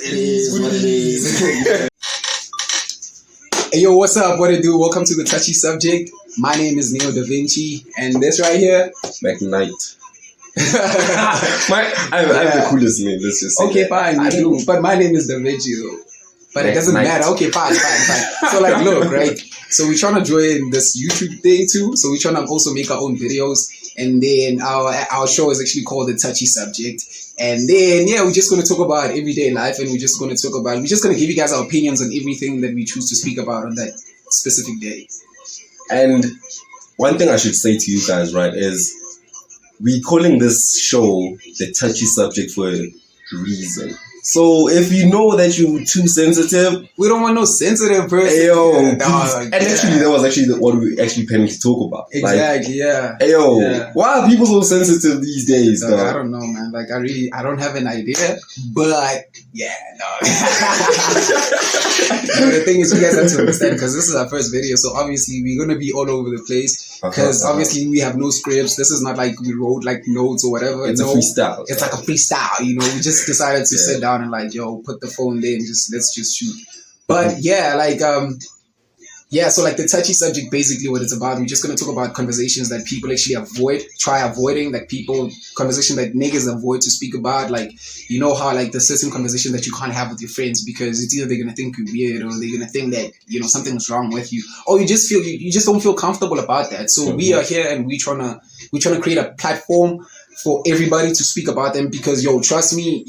It is what it is. Hey, yo, what's up? What it do? Welcome to the touchy subject. My name is DaVinci, and this right here, McKnight. I have the coolest name. Let's just say okay, that. fine, you do. But my name is DaVinci, though. But it doesn't matter. Okay, fine. So, like, look, right? So we're trying to join this YouTube thing too. So we're trying to also make our own videos, and then our show is actually called the touchy subject. And then we're just going to talk about everyday life, and we're just going to give you guys our opinions on everything that we choose to speak about on that specific day. And one thing I should say to you guys, right, is we're calling this show the touchy subject for a reason. So if you know that you're too sensitive, we don't want no sensitive person. Actually, that was actually what we were actually planning to talk about. Exactly, why are people so sensitive these days? I don't know, man. Like, I don't have an idea, but the thing is, you guys have to understand, because this is our first video, so obviously we're gonna be all over the place. Because obviously we have no scripts. This is not like we wrote like notes or whatever. It's a freestyle. It's like a freestyle, you know. We just decided to sit down and like, put the phone there and let's just shoot. But so like the touchy subject, basically what it's about, we're just going to talk about conversations that people actually try avoiding, like conversation that niggas avoid to speak about, like, you know how like the certain conversation that you can't have with your friends because it's either they're going to think you're weird or they're going to think that, something's wrong with you, or you just don't feel comfortable about that. So we are here and we're trying to create a platform for everybody to speak about them because, trust me,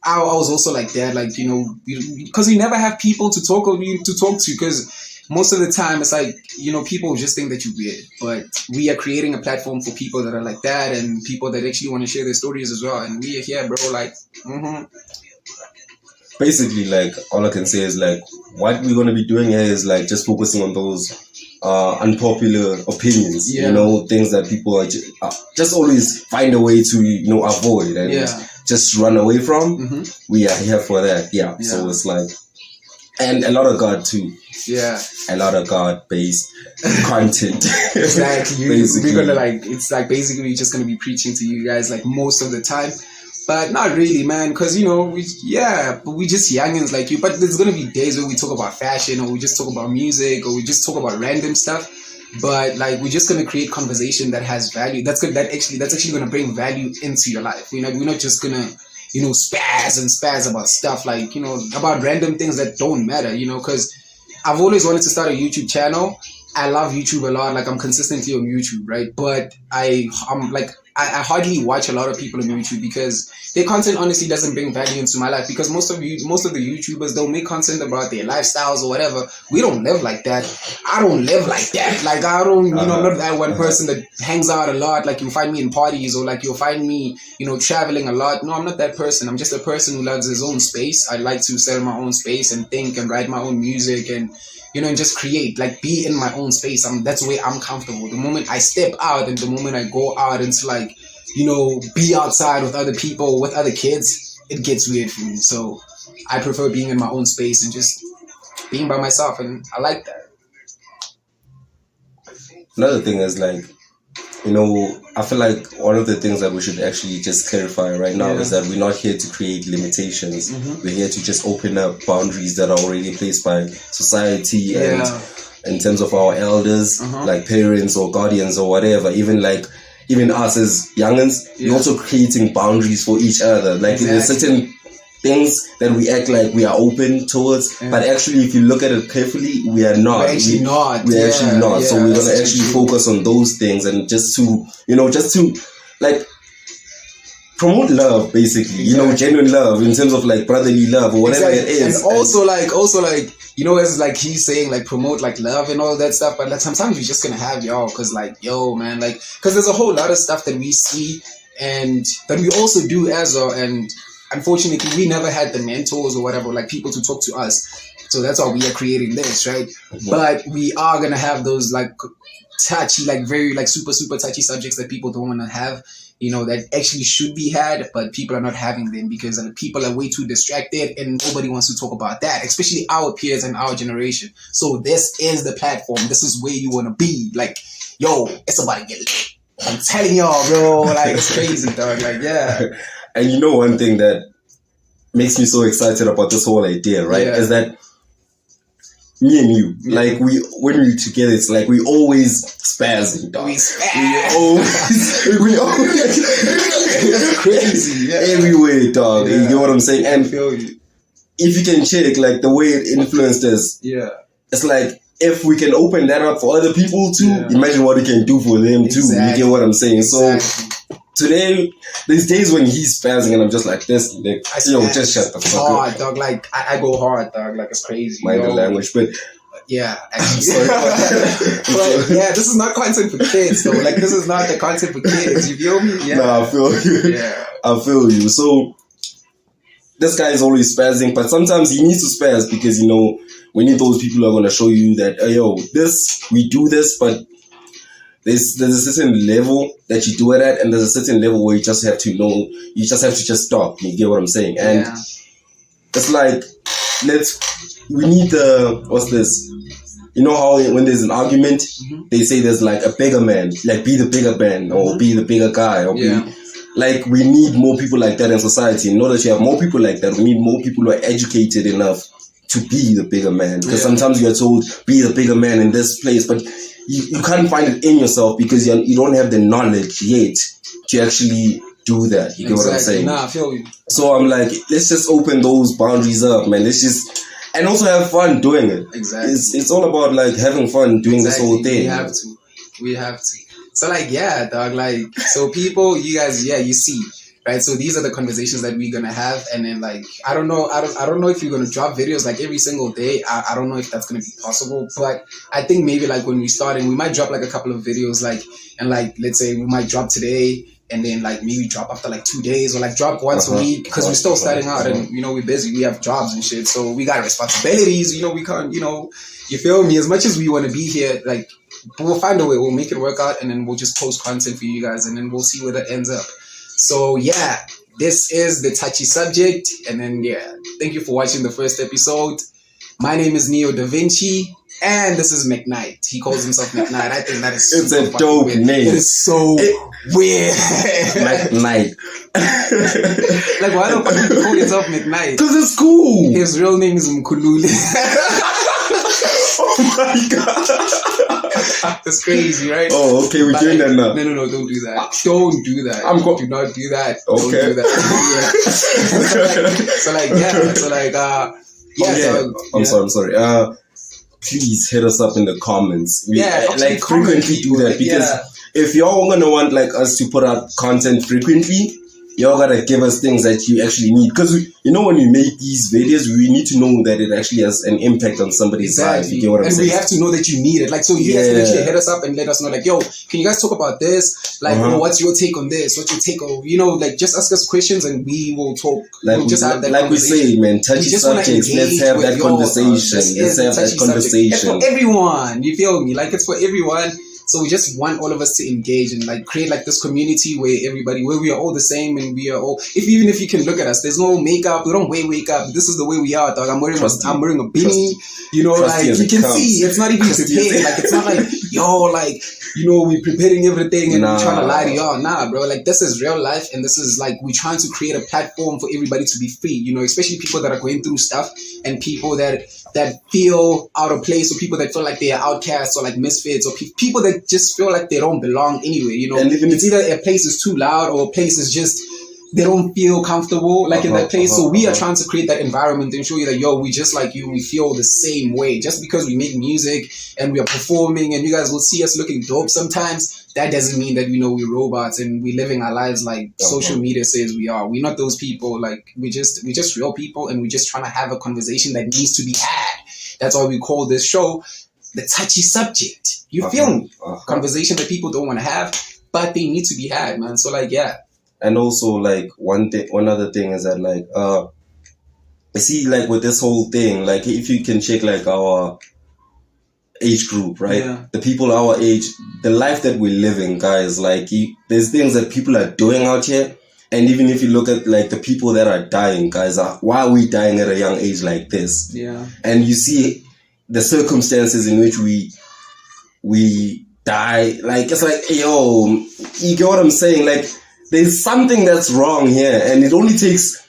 I was also like that, like, because we never have people to talk to, because most of the time it's like, people just think that you're weird, but we are creating a platform for people that are like that and people that actually want to share their stories as well. And we are here, bro, like, Basically, like, all I can say is, like, what we're going to be doing here is, like, just focusing on those unpopular opinions, things that people are just always find a way to, avoid and just run away from. We are here for that. So it's like, and a lot of God too. A lot of God-based content. Exactly. We're gonna basically we're just gonna be preaching to you guys like most of the time. But not really, man, because, but we just youngins like you. But there's going to be days where we talk about fashion or we just talk about music or we just talk about random stuff. But, like, we're just going to create conversation that has value. That's actually going to bring value into your life. We're not just going to, spaz about stuff like, about random things that don't matter, because I've always wanted to start a YouTube channel. I love YouTube a lot. Like, I'm consistently on YouTube, right? But I hardly watch a lot of people on YouTube because their content honestly doesn't bring value into my life, because most of the YouTubers don't make content about their lifestyles or whatever. We don't live like that. I don't live like that. Like, I don't, I'm not that one person that hangs out a lot. Like, you'll find me in parties or like you'll find me, traveling a lot. No, I'm not that person. I'm just a person who loves his own space. I like to settle my own space and think and write my own music and and just create, like, be in my own space. That's the way I'm comfortable. The moment I step out and the moment I go out into, like, be outside with other people, with other kids, it gets weird for me. So I prefer being in my own space and just being by myself, and I like that. Another thing is, like, I feel like one of the things that we should actually just clarify right now is that we're not here to create limitations. We're here to just open up boundaries that are already placed by society and in terms of our elders, like parents or guardians or whatever. Even us as youngins, we're also creating boundaries for each other. Like, there's certain things that we act like we are open towards, but actually, if you look at it carefully, we are not. We're actually not. So we're gonna actually focus on those things and just to like promote love, basically. Genuine love in terms of like brotherly love or whatever it is. And also like as like he's saying, like, promote like love and all that stuff. But like sometimes we're just gonna have because like, man, like, because there's a whole lot of stuff that we see and that we also do as well. And unfortunately, we never had the mentors or whatever, like people to talk to us. So that's why we are creating this, right? But we are going to have those like touchy, like very like super, super touchy subjects that people don't want to have, that actually should be had, but people are not having them because people are way too distracted and nobody wants to talk about that, especially our peers and our generation. So this is the platform. This is where you want to be. Like, it's about to get lit. I'm telling y'all, bro, like, it's crazy, dog. Like, And one thing that makes me so excited about this whole idea, right? Is that me and you, like when we're together, it's like we always spazzing, dog. We always it's crazy, everywhere, dog. You get what I'm saying? And if you can check, like the way it influenced us, it's like if we can open that up for other people too, imagine what it can do for them too. You get what I'm saying? So today, there's days when he's spazzing and I'm just like this, like, yo, just shut the fuck up. Dog, like I go hard, dog, like it's crazy. Mind the language, but actually, sorry. But this is not content for kids though. Like this is not the content for kids. You feel me? Nah, I feel you. I feel you. So this guy is always spazzing, but sometimes he needs to spazz because we need those people who are gonna show you that, we do this, but there's a certain level that you do it at, and there's a certain level where you just have to know, you just have to just stop. You get what I'm saying? And it's like, we need what's this? You know how when there's an argument, they say there's like a bigger man, like be the bigger man, or be the bigger guy, or be, like we need more people like that in society. In order to have more people like that, we need more people who are educated enough to be the bigger man. Because sometimes you're told, be the bigger man in this place, but you can't find it in yourself because you don't have the knowledge yet to actually do that. You get what I'm saying? Nah, I feel you. So I'm like, let's just open those boundaries up, man. Let's just, and also have fun doing it. Exactly. It's all about like having fun doing this whole thing. We have to. So like, dog, like, so people, you guys, you see, right? So these are the conversations that we're gonna have, and then like, I don't know if you're gonna drop videos like every single day. I don't know if that's gonna be possible, but I think maybe like when we starting, we might drop like a couple of videos, like, and like let's say we might drop today, and then like maybe drop after like 2 days, or like drop once a week, because we're still starting out, and we're busy, we have jobs and shit, so we got responsibilities. We can't, you feel me? As much as we want to be here, like, we'll find a way, we'll make it work out, and then we'll just post content for you guys, and then we'll see where that ends up. So this is the touchy subject, and then thank you for watching the first episode. My name is DaVinci, and this is McKnight. He calls himself McKnight. I think that is it's a dope weird. name. It is so weird. McKnight. Like, why don't you call yourself McKnight? Because it's cool. His real name is Mkhululi. Oh my god. That's crazy, right? Oh, okay, we're doing that now. No, don't do that. Don't do that. Do not do that. Okay. Don't do that. I'm sorry. Please hit us up in the comments. Frequently do that, because if y'all gonna want like us to put out content frequently, y'all gotta give us things that you actually need, because when we make these videos, we need to know that it actually has an impact on somebody's life. You get what I'm saying? And we have to know that you need it. Like, so you guys can actually hit us up and let us know, like, yo, can you guys talk about this? Like, what's your take on this? What's your take on, like, just ask us questions and we will talk. Like, we'll just have that like we say, man, touchy subjects. Let's have that conversation. Let's have that conversation. It's for everyone. You feel me? Like, it's for everyone. So we just want all of us to engage and like create like this community where we are all the same, and we are all, even if you can look at us, there's no makeup, we don't wear makeup. This is the way we are, dog. I'm wearing a beanie, like you can see, it's not even prepared. Like, it's not like, we preparing everything and we're trying to lie to y'all. Nah, bro. Like, this is real life, and this is like, we're trying to create a platform for everybody to be free, especially people that are going through stuff, and people that feel out of place, or people that feel like they are outcasts, or like misfits, or people that just feel like they don't belong anywhere, And it's either a place is too loud, or a place is just, they don't feel comfortable like in that place. So we are trying to create that environment and show you that, we just like you, we feel the same way. Just because we make music and we are performing and you guys will see us looking dope sometimes, that doesn't mean that we're robots and we're living our lives like social media says we are. We're not those people. Like, we're just real people, and we're just trying to have a conversation that needs to be had. That's why we call this show the touchy subject. You feel me? Conversation that people don't want to have, but they need to be had, man. So like, And also, like, one other thing is that, like, I see, like, with this whole thing, like, if you can check, like, our age group, right? Yeah. The people our age, the life that we're living, guys, like, there's things that people are doing out here. And even if you look at, like, the people that are dying, guys, why are we dying at a young age like this? Yeah. And you see the circumstances in which we die. Like, it's like, you get what I'm saying? Like, there's something that's wrong here, and it only takes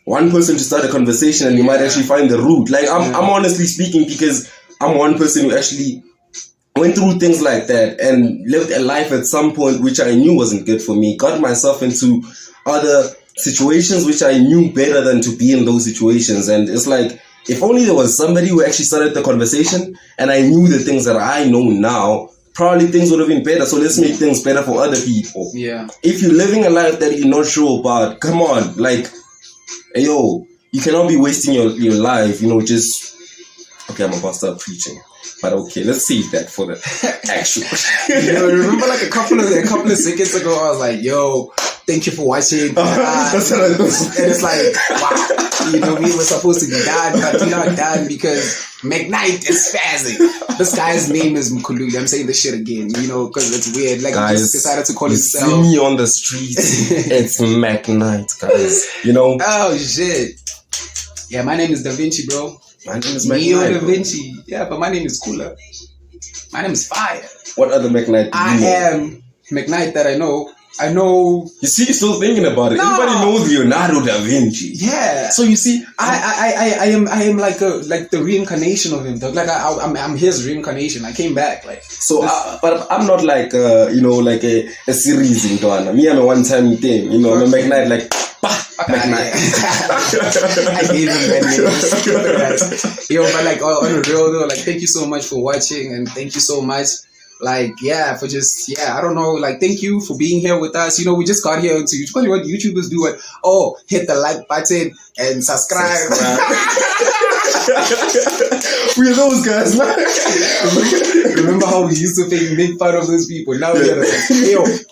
one person to start a conversation and you might actually find the root. Like, I'm honestly speaking, because I'm one person who actually went through things like that and lived a life at some point which I knew wasn't good for me. Got myself into other situations which I knew better than to be in those situations. And it's like, if only there was somebody who actually started the conversation and I knew the things that I know now, probably things would have been better. So let's make things better for other people. Yeah. If you're living a life that you're not sure about, come on, like, yo, you cannot be wasting your life, just... Okay, I'm about to start preaching. But okay, let's save that for the actual... Remember like a couple of seconds ago, I was like, yo, thank you for watching. That's what I was. And it's like, wow, we were supposed to be done, but we're not done because McKnight is spazzing. This guy's name is Mkululi. I'm saying this shit again, because it's weird. Like, guys, he just decided to call himself. See me on the street, it's McKnight, guys. Oh, shit. Yeah, my name is DaVinci, bro. My name is McKnight. DaVinci. Yeah, but my name is cooler. My name is Fire. What other McKnight do you know? I am McKnight that I know. You see, you're still thinking about it. No. Everybody knows Leonardo da Vinci. Yeah. So you see, I am like the reincarnation of him. Dog. Like I'm his reincarnation. I came back. Like so. But I'm not like like a series in Ghana. Me, I'm a one-time thing. I'm a McKnight. Like McKnight. I gave him that name. Yo, but like on the real though, like thank you so much for watching and thank you so much. Like, for just, I don't know, like, thank you for being here with us. We just got here into YouTube. What YouTubers do, hit the like button and subscribe. We're those guys, man. Remember how we used to make fun of those people? Now we gotta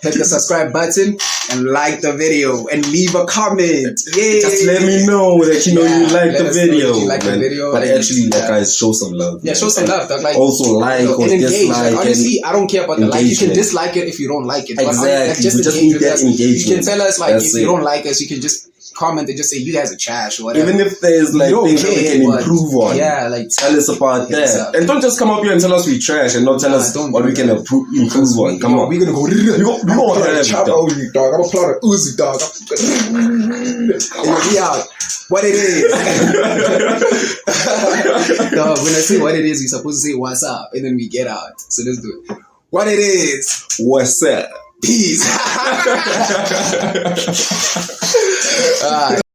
hit the subscribe button and like the video and leave a comment. Yay. Just let me know that you like the video. You like the video. But actually, guys, show some love. Yeah, show some love. Like, also like or dislike. Like, honestly, I don't care about the like. You can dislike it if you don't like it. Exactly. Just we just need that engagement. You can tell us if you don't like us, you can just comment and just say you guys are trash or whatever. Even if there's like things that we can improve on, tell us about that. And don't just come up here and tell us we trash and not tell us what we can improve on. Come on, we're gonna go. We gonna chop out you, dog. I'm gonna plot an Uzi, dog. And out what it is. Dog, when I say what it is, we're supposed to say what's up, and then we get out. So let's do it. What it is. What's up? Peace.